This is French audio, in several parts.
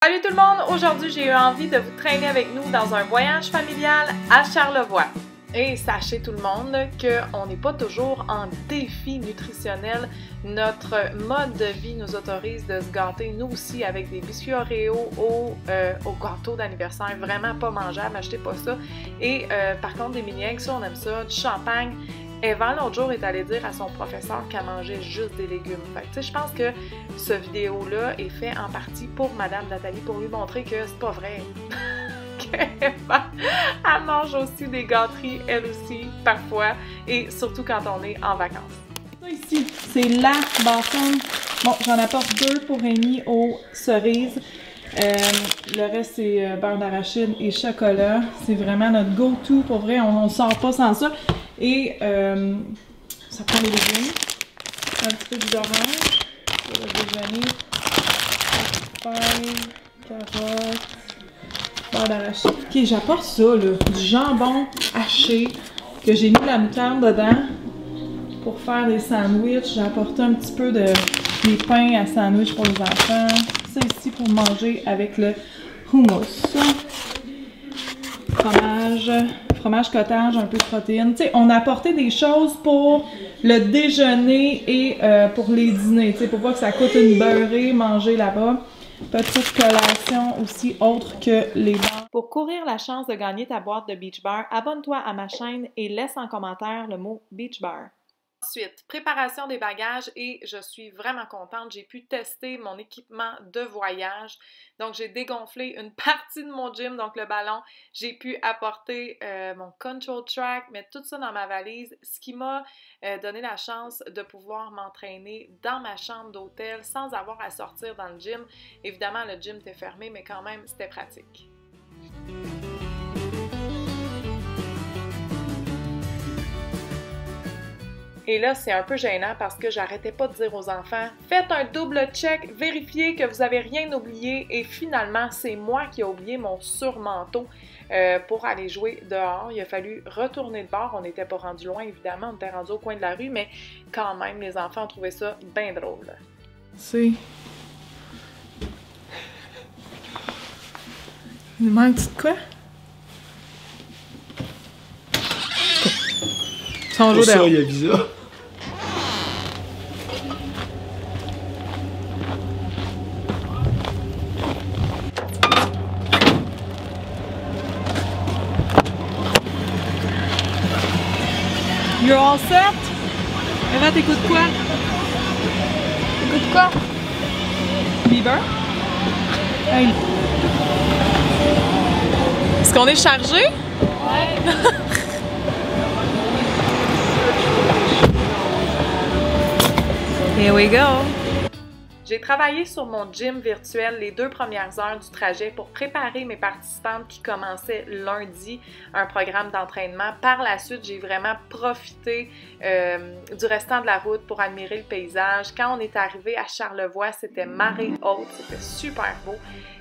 Salut tout le monde! Aujourd'hui, j'ai eu envie de vous traîner avec nous dans un voyage familial à Charlevoix. Et sachez tout le monde qu'on n'est pas toujours en défi nutritionnel. Notre mode de vie nous autorise de se gâter, nous aussi, avec des biscuits Oreo au gâteau d'anniversaire. Vraiment pas mangeable, achetez pas ça. Et par contre, des mini-eggs, ça on aime ça, du champagne. Eva, l'autre jour, est allée dire à son professeur qu'elle mangeait juste des légumes. Fait que, je pense que ce vidéo-là est fait en partie pour Madame Nathalie, pour lui montrer que c'est pas vrai. qu'Eva, elle mange aussi des gâteries, elle aussi, parfois, et surtout quand on est en vacances. Ça ici, c'est la bâtonne. Bon, j'en apporte 2 pour Amy aux cerises. Le reste, c'est beurre d'arachide et chocolat. C'est vraiment notre go-to, pour vrai, on ne sort pas sans ça. Et ça prend les légumes, un petit peu d'orange, le déjeuner, paille, carottes, beurre d'arachide. Ok, j'apporte ça, là, du jambon haché, que j'ai mis la moutarde dedans pour faire des sandwichs. J'ai apporté un petit peu des pains à sandwich pour les enfants. Ça ici pour manger avec le hummus. Fromage cottage, un peu de protéines. Tu sais, on a apporté des choses pour le déjeuner et pour les dîners. Tu sais, pour pas que ça coûte une beurrée manger là-bas. Petite collation aussi autre que les bars. Pour courir la chance de gagner ta boîte de Beach Bar, abonne-toi à ma chaîne et laisse en commentaire le mot Beach Bar. Ensuite, préparation des bagages et je suis vraiment contente. J'ai pu tester mon équipement de voyage. Donc, j'ai dégonflé une partie de mon gym, donc le ballon. J'ai pu apporter mon control track, mettre tout ça dans ma valise, ce qui m'a donné la chance de pouvoir m'entraîner dans ma chambre d'hôtel sans avoir à sortir dans le gym. Évidemment, le gym était fermé, mais quand même, c'était pratique. Et là, c'est un peu gênant parce que j'arrêtais pas de dire aux enfants « Faites un double check, vérifiez que vous avez rien oublié. » Et finalement, c'est moi qui ai oublié mon surmanteau pour aller jouer dehors. Il a fallu retourner de bord. On n'était pas rendu loin, évidemment. On était rendu au coin de la rue, mais quand même, les enfants ont trouvé ça bien drôle. C'est... Il manque-tu de quoi? Son Pour ça, il y a bizarre. You're all set? Eva, t'écoutes quoi? T'écoutes quoi? Bieber? Hey. Est-ce qu'on est chargé? Ouais. Here we go! J'ai travaillé sur mon gym virtuel les 2 premières heures du trajet pour préparer mes participantes qui commençaient lundi un programme d'entraînement. Par la suite, j'ai vraiment profité du restant de la route pour admirer le paysage. Quand on est arrivé à Charlevoix, c'était marée haute, c'était super beau.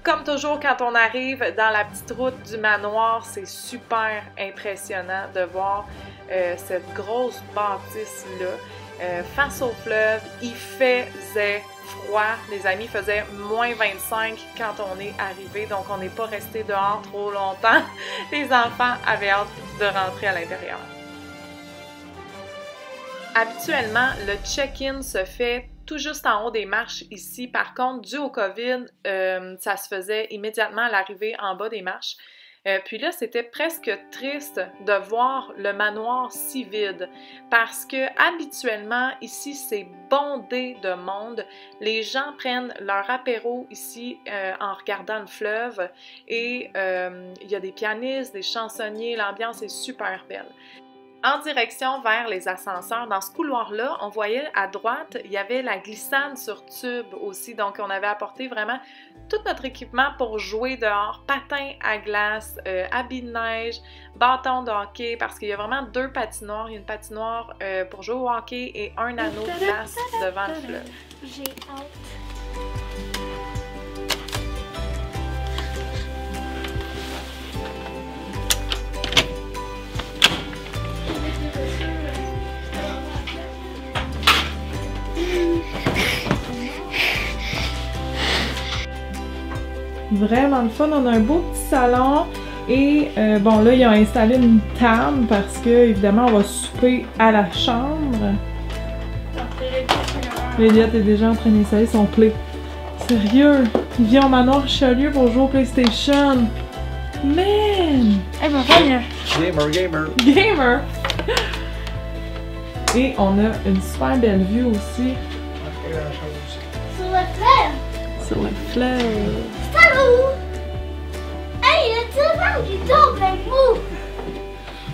Comme toujours, quand on arrive dans la petite route du manoir, c'est super impressionnant de voir cette grosse bâtisse-là. Face au fleuve, il faisait froid, les amis, il faisait moins 25 quand on est arrivé, donc on n'est pas resté dehors trop longtemps. Les enfants avaient hâte de rentrer à l'intérieur. Habituellement, le check-in se fait tout juste en haut des marches ici. Par contre, dû au COVID, ça se faisait immédiatement à l'arrivée en bas des marches. Puis là, c'était presque triste de voir le manoir si vide parce que habituellement, ici, c'est bondé de monde. Les gens prennent leur apéro ici en regardant le fleuve et il y a des pianistes, des chansonniers, l'ambiance est super belle. En direction vers les ascenseurs, dans ce couloir-là, on voyait à droite, il y avait la glissade sur tube aussi. Donc, on avait apporté vraiment tout notre équipement pour jouer dehors, patins à glace, habits de neige, bâtons de hockey, parce qu'il y a vraiment 2 patinoires. Il y a une patinoire pour jouer au hockey et un anneau de glace devant le fleuve. J'ai hâte. Vraiment le fun. On a un beau petit salon. Et bon, là, ils ont installé une table parce que, évidemment, on va souper à la chambre. Elliot est déjà en train d'installer son play. Sérieux? Il vient au manoir Richelieu pour jouer au PlayStation. Man! Eh ben, viens. Gamer. Gamer! Et on a une super belle vue aussi Sur le fleuve. sur le fleuve. Salut! Hey, le diamant qui tombe avec vous!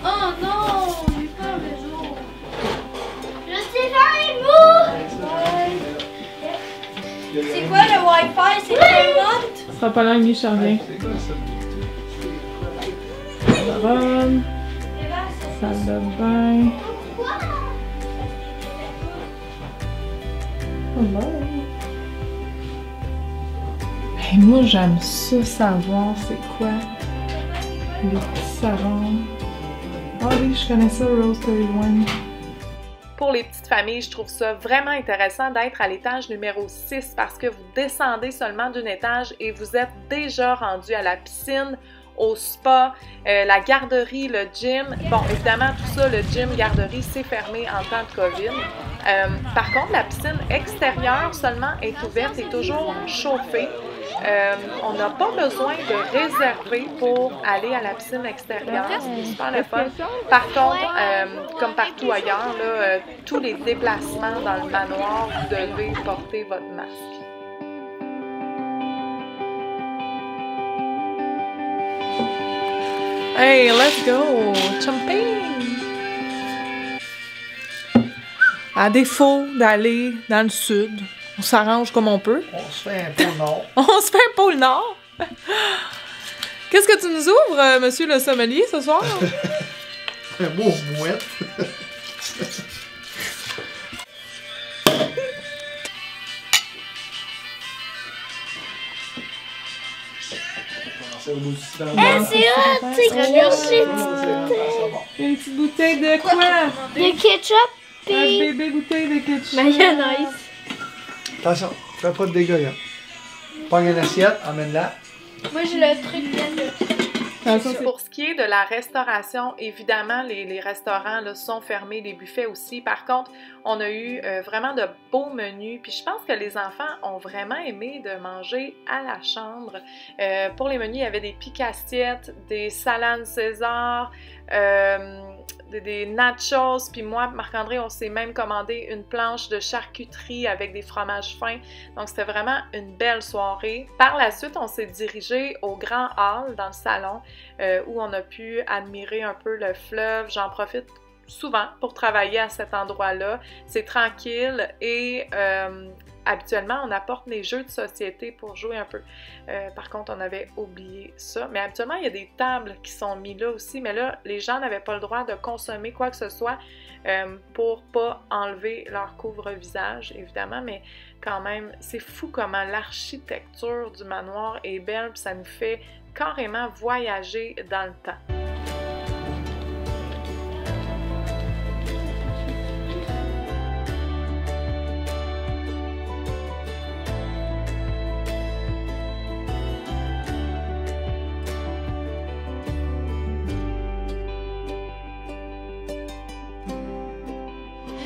Oh non! J'ai peur des jours. Je sais pas les mots! C'est quoi le Wi-Fi? C'est le remote? Ce sera pas long, Michel revient. Baronne, salle de bain. Hey, moi j'aime ça savoir c'est quoi les petits savons. Ah oui, je connais ça, Rose 31. Pour les petites familles, je trouve ça vraiment intéressant d'être à l'étage numéro 6 parce que vous descendez seulement d'un étage et vous êtes déjà rendu à la piscine, au spa, la garderie, le gym. Bon, évidemment, tout ça, le gym, garderie, c'est fermé en temps de COVID. Par contre, la piscine extérieure seulement est ouverte et toujours chauffée. On n'a pas besoin de réserver pour aller à la piscine extérieure. C'est super le fun. Par contre, comme partout ailleurs, là, tous les déplacements dans le manoir, vous devez porter votre masque. Hey, let's go! Champagne! À défaut d'aller dans le sud, on s'arrange comme on peut. On se fait un pôle nord. On se fait un pôle nord! Qu'est-ce que tu nous ouvres, monsieur le sommelier, ce soir? Un beau mouette. C'est C'est Une petite bouteille de quoi? de ketchup Un pis bébé bouteille de ketchup. mayonnaise. Attention, fais pas de dégâts, là. Pogne une assiette, emmène-la. Moi j'ai le truc bien de. Attention, c'est- Pour ce qui est de la restauration, évidemment, les restaurants là, sont fermés, les buffets aussi. Par contre, on a eu vraiment de beaux menus. Puis je pense que les enfants ont vraiment aimé de manger à la chambre. Pour les menus, il y avait des piques-assiettes, des salades César, des nachos. Puis moi, Marc-André, on s'est même commandé une planche de charcuterie avec des fromages fins. Donc, c'était vraiment une belle soirée. Par la suite, on s'est dirigé au grand hall dans le salon où on a pu admirer un peu le fleuve. J'en profite souvent pour travailler à cet endroit-là. C'est tranquille et habituellement, on apporte des jeux de société pour jouer un peu. Par contre, on avait oublié ça. Mais habituellement, il y a des tables qui sont mises là aussi. Mais là, les gens n'avaient pas le droit de consommer quoi que ce soit pour pas enlever leur couvre-visage, évidemment. Mais quand même, c'est fou comment l'architecture du manoir est belle. Puis ça nous fait carrément voyager dans le temps.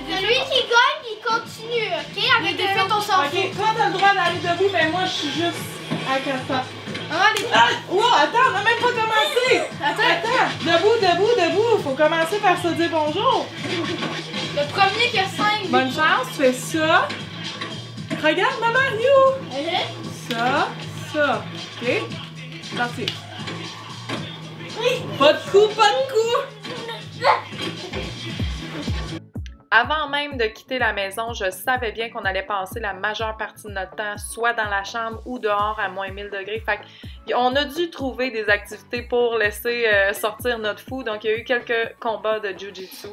Celui qui gagne, il continue, ok? Avec des fêtes, on s'en fout. Ok, toi t'as le droit d'aller debout, mais moi je suis juste à Casta. Allez, Wow, attends, on n'a même pas commencé! Attends! Debout! Faut commencer par se dire bonjour! le premier qui a 5. Bonne chance, tu fais ça. Regarde, maman, you! Ça. Ok? Parti. Pas de coup! Avant même de quitter la maison, je savais bien qu'on allait passer la majeure partie de notre temps soit dans la chambre ou dehors à moins 1000 degrés. Fait qu'on a dû trouver des activités pour laisser sortir notre fou. Donc, il y a eu quelques combats de Jiu-Jitsu.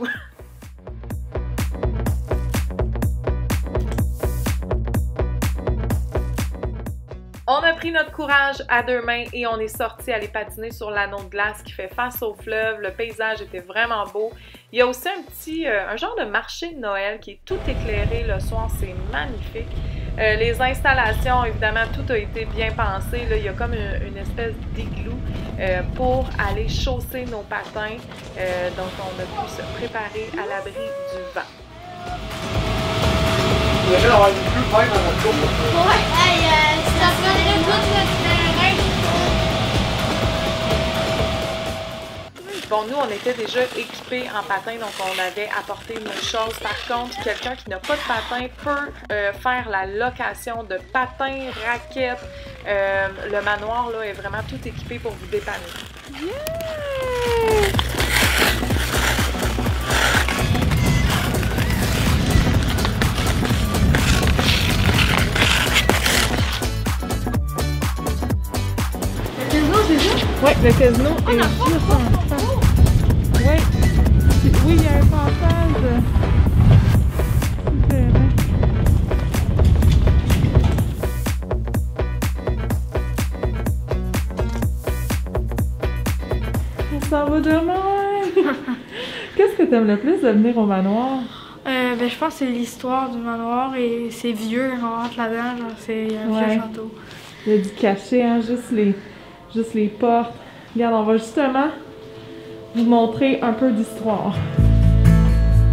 On a pris notre courage à deux mains et on est sorti aller patiner sur l'anneau de glace qui fait face au fleuve. Le paysage était vraiment beau. Il y a aussi un genre de marché de Noël qui est tout éclairé le soir, c'est magnifique. Les installations, évidemment, tout a été bien pensé. Là, il y a comme une espèce d'igloo pour aller chausser nos patins. Donc, on a pu se préparer à l'abri du vent. Vous devez avoir une plus même dans notre course. Ouais, hey, ça prendrait tout notre terrain. Bon, nous, on était déjà équipés en patin, donc on avait apporté nos choses. Par contre, quelqu'un qui n'a pas de patin peut faire la location de patins, raquettes. Le manoir, là, est vraiment tout équipé pour vous dépanner. Yeah! Ouais, le casino est juste en face. Ouais. Oui, il y a un passage. On s'en va demain. Qu'est-ce que t'aimes le plus de venir au manoir? Je pense que c'est l'histoire du manoir et c'est vieux, on rentre là-dedans, genre c'est un vieux château. Il y a du cachet, hein, juste les portes. Regarde, on va justement vous montrer un peu d'histoire.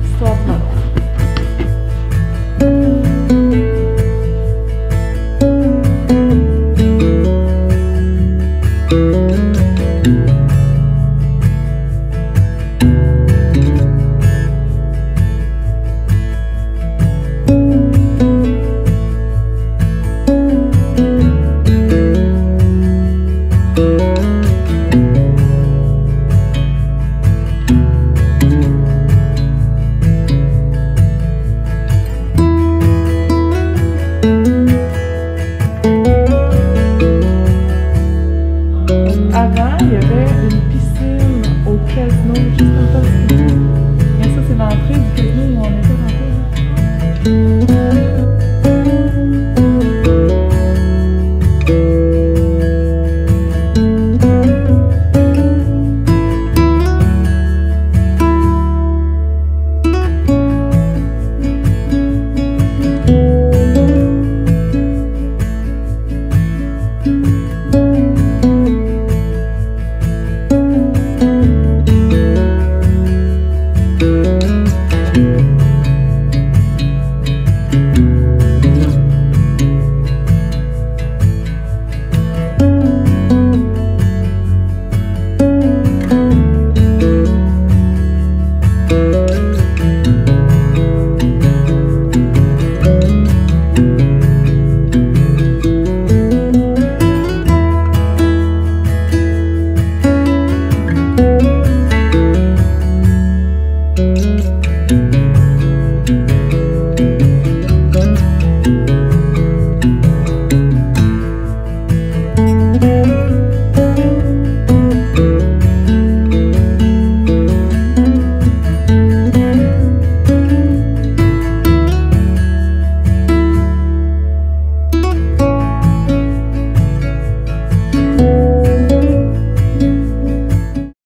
Histoire du manoir. Avant, il y avait une piscine au casino juste en face